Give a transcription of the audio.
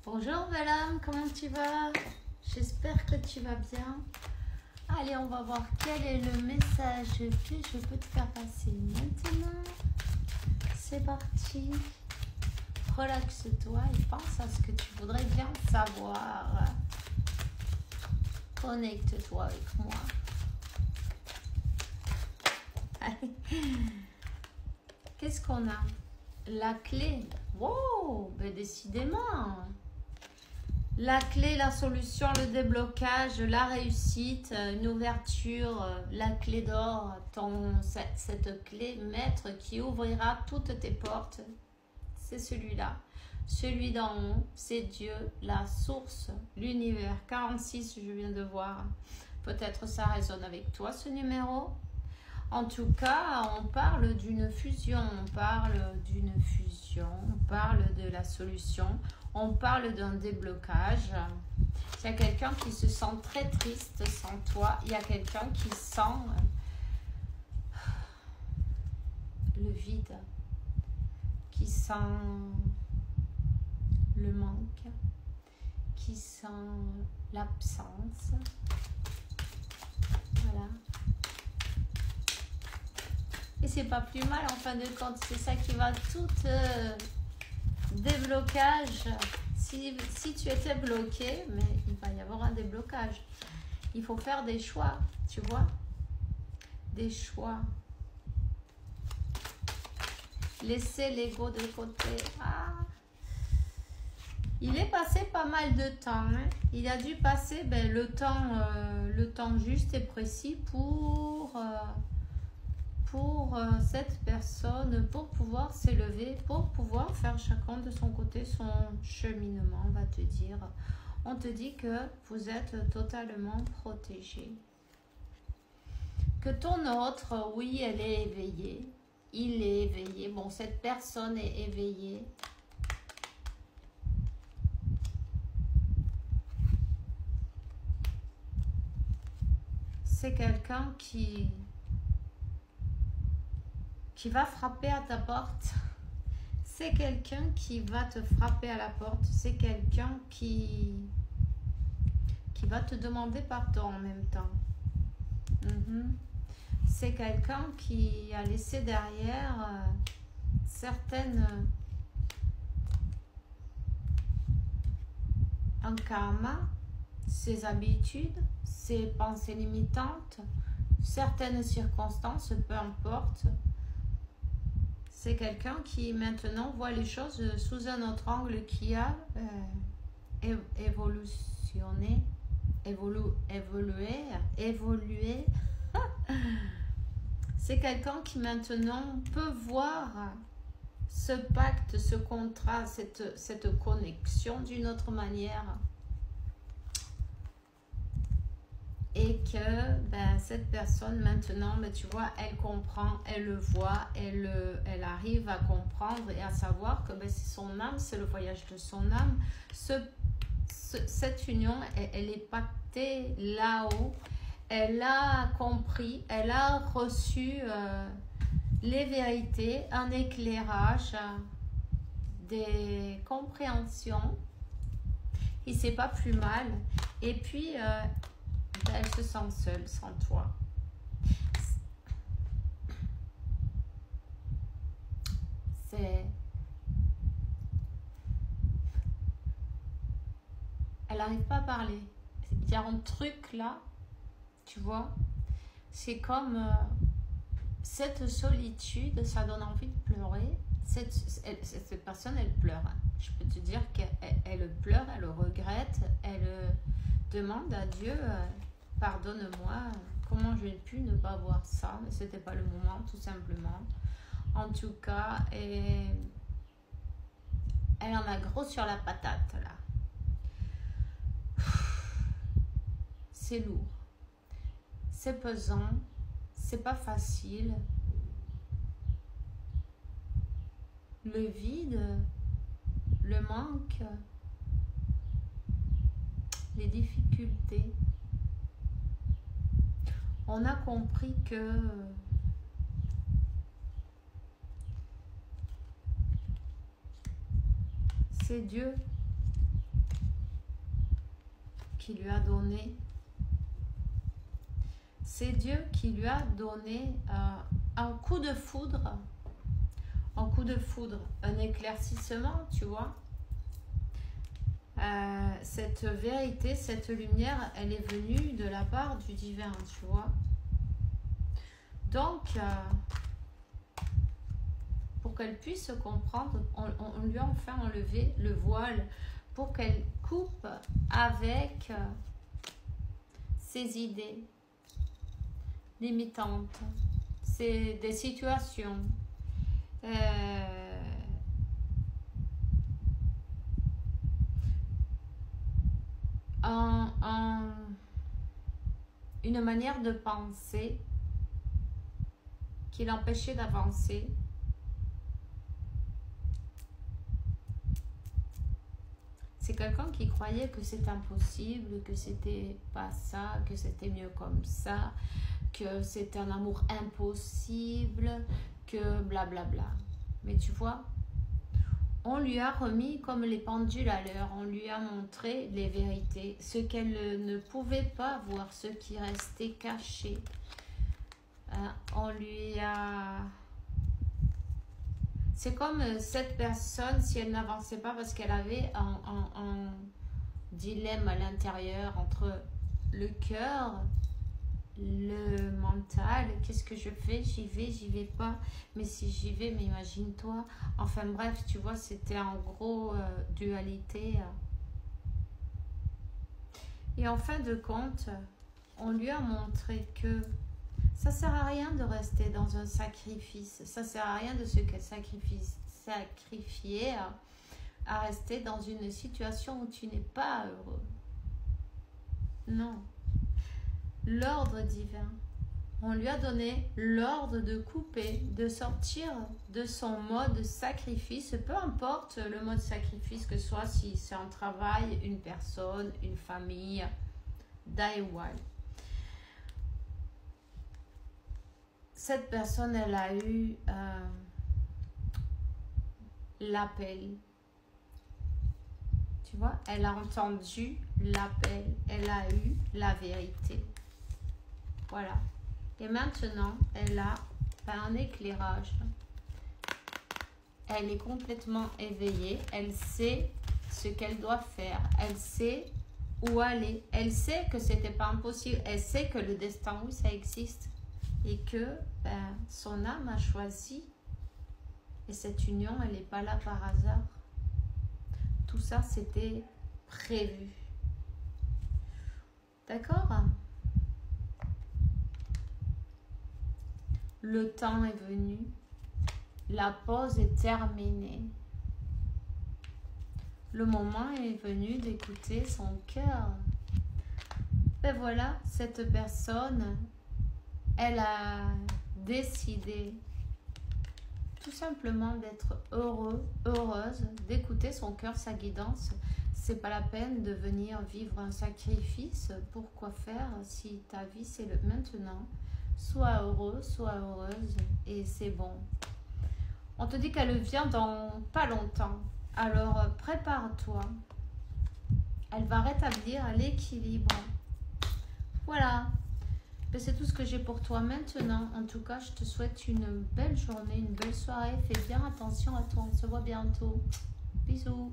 Bonjour bel homme, comment tu vas? J'espère que tu vas bien. Allez, on va voir quel est le message que je peux te faire passer maintenant. C'est parti. Relaxe-toi et pense à ce que tu voudrais bien savoir. Connecte-toi avec moi. Allez. Qu'est-ce qu'on a? La clé. Wow, ben décidément. La clé, la solution, le déblocage, la réussite, une ouverture, la clé d'or, cette clé maître qui ouvrira toutes tes portes. C'est celui-là. Celui d'en haut, c'est Dieu, la source, l'univers. 46, je viens de voir. Peut-être ça résonne avec toi, ce numéro. En tout cas, on parle d'une fusion, on parle de la solution, on parle d'un déblocage. Il y a quelqu'un qui se sent très triste sans toi, il y a quelqu'un qui sent le vide, qui sent le manque, qui sent l'absence. Voilà. Et c'est pas plus mal en fin de compte, c'est ça qui va tout déblocage. Si tu étais bloqué, mais il va y avoir un déblocage. Il faut faire des choix, tu vois. Des choix. Laisser l'ego de côté. Ah. Il est passé pas mal de temps. Hein. Il a dû passer le temps juste et précis pour cette personne, pour pouvoir s'élever, pour pouvoir faire chacun de son côté son cheminement, on va te dire. On te dit que vous êtes totalement protégé. Que ton autre, oui, elle est éveillée. Il est éveillé. Bon, cette personne est éveillée. C'est quelqu'un qui va frapper à ta porte. C'est quelqu'un qui va te frapper à la porte. C'est quelqu'un qui va te demander pardon en même temps. C'est quelqu'un qui a laissé derrière un karma, ses habitudes, ses pensées limitantes, certaines circonstances, peu importe. C'est quelqu'un qui maintenant voit les choses sous un autre angle, qui a évolué. C'est quelqu'un qui maintenant peut voir ce pacte, ce contrat, cette connexion d'une autre manière. Et que cette personne maintenant, tu vois, elle comprend, elle le voit, elle arrive à comprendre et à savoir que c'est son âme, c'est le voyage de son âme. Cette union, elle est pactée là-haut. Elle a compris, elle a reçu les vérités, un éclairage, des compréhensions. Et c'est pas plus mal. Et puis elle se sent seule sans toi. Elle n'arrive pas à parler. Il y a un truc là, tu vois. C'est comme cette solitude, ça donne envie de pleurer. Cette personne, elle pleure. Je peux te dire qu'elle pleure, elle regrette, elle demande à Dieu... Pardonne-moi, comment j'ai pu ne pas voir ça, mais c'était pas le moment, tout simplement. En tout cas, elle en a gros sur la patate, là. C'est lourd, c'est pesant, c'est pas facile. Le vide, le manque, les difficultés. On a compris que c'est Dieu qui lui a donné. C'est Dieu qui lui a donné un coup de foudre. Un coup de foudre, un éclaircissement, tu vois. Cette vérité, cette lumière, elle est venue de la part du divin, tu vois. Donc, pour qu'elle puisse comprendre, on lui a enfin enlevé le voile pour qu'elle coupe avec ses idées limitantes, des situations. Une manière de penser qui l'empêchait d'avancer. C'est quelqu'un qui croyait que c'est impossible, que c'était pas ça, que c'était mieux comme ça, que c'était un amour impossible, que blablabla. Mais tu vois, on lui a remis comme les pendules à l'heure, on lui a montré les vérités, ce qu'elle ne pouvait pas voir, ce qui restait caché. On lui a... C'est comme cette personne, si elle n'avançait pas parce qu'elle avait un dilemme à l'intérieur entre le cœur, le mental, qu'est-ce que je fais, j'y vais pas, mais si j'y vais, mais imagine-toi, enfin bref, tu vois, c'était en gros dualité. Et en fin de compte, on lui a montré que ça sert à rien de rester dans un sacrifice, ça sert à rien de se sacrifier à rester dans une situation où tu n'es pas heureux. Non. L'ordre divin, on lui a donné l'ordre de couper, de sortir de son mode sacrifice, peu importe le mode sacrifice, que ce soit si c'est un travail, une personne, une famille, d'aïwal. Cette personne, elle a eu l'appel. Tu vois, elle a entendu l'appel, elle a eu la vérité. Voilà. Et maintenant, elle a un éclairage. Elle est complètement éveillée. Elle sait ce qu'elle doit faire. Elle sait où aller. Elle sait que c'était pas impossible. Elle sait que le destin, oui, ça existe. Et que son âme a choisi. Et cette union, elle n'est pas là par hasard. Tout ça, c'était prévu. D'accord ? Le temps est venu. La pause est terminée. Le moment est venu d'écouter son cœur. Et voilà, cette personne, elle a décidé tout simplement d'être heureuse, d'écouter son cœur, sa guidance. C'est pas la peine de venir vivre un sacrifice. Pourquoi faire si ta vie c'est le maintenant? Sois heureux, sois heureuse et c'est bon. On te dit qu'elle vient dans pas longtemps. Alors prépare-toi. Elle va rétablir l'équilibre. Voilà. C'est tout ce que j'ai pour toi maintenant. En tout cas, je te souhaite une belle journée, une belle soirée. Fais bien attention à toi. On se voit bientôt. Bisous.